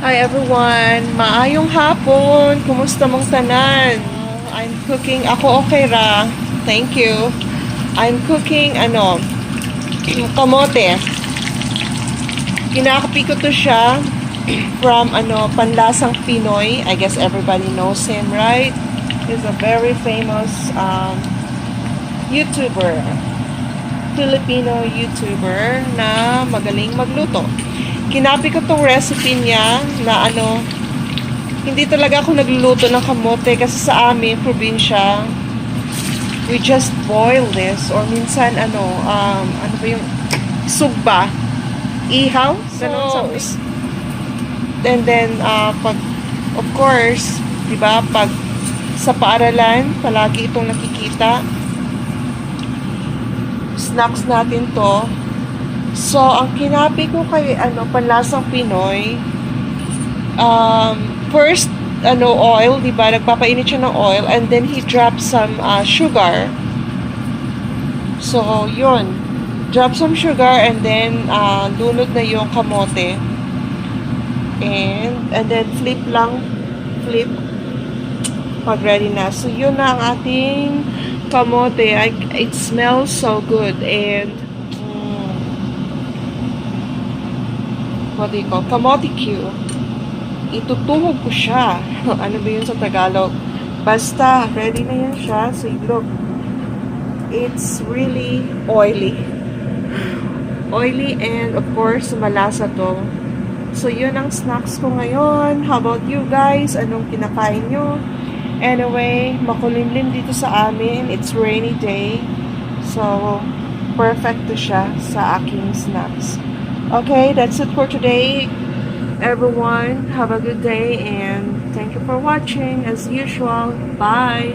Hi everyone, maayong hapon. Kumusta mong tanan? I'm cooking. Ako okay ra. Thank you. I'm cooking kamote. Kinakapi ko to siya from Panlasang Pinoy. I guess everybody knows him, right? He's a very famous YouTuber. Filipino YouTuber na magaling magluto. Kinapi ko tong recipe niya na hindi talaga ako nagluluto ng kamote kasi sa amin, probinsya, we just boil this or minsan ano ba yung sugba, ihaw, ganun something. And then, pag, of course, diba, pag sa paaralan, palagi itong nakikita. Snacks natin to. So, ang kinapi ko kay Panlasang Pinoy, first oil, 'di ba? Nagpapainit siya ng oil and then he drops some sugar. So, 'yun. Drop some sugar and then lunod na yung kamote. And then flip pag ready na. So, 'yun na ang ating kamote. It smells so good and what do you call? Kamote Q. Itutuhog ko siya. Ano ba yun sa Tagalog? Basta, ready na yan siya. So, look. It's really oily. Oily and, of course, malasa to. So, yun ang snacks ko ngayon. How about you guys? Anong kinakain nyo? Anyway, makulimlim dito sa amin. It's rainy day. So, perfect to siya sa aking snacks. Okay, that's it for today, everyone. Have a good day and thank you for watching as usual. Bye.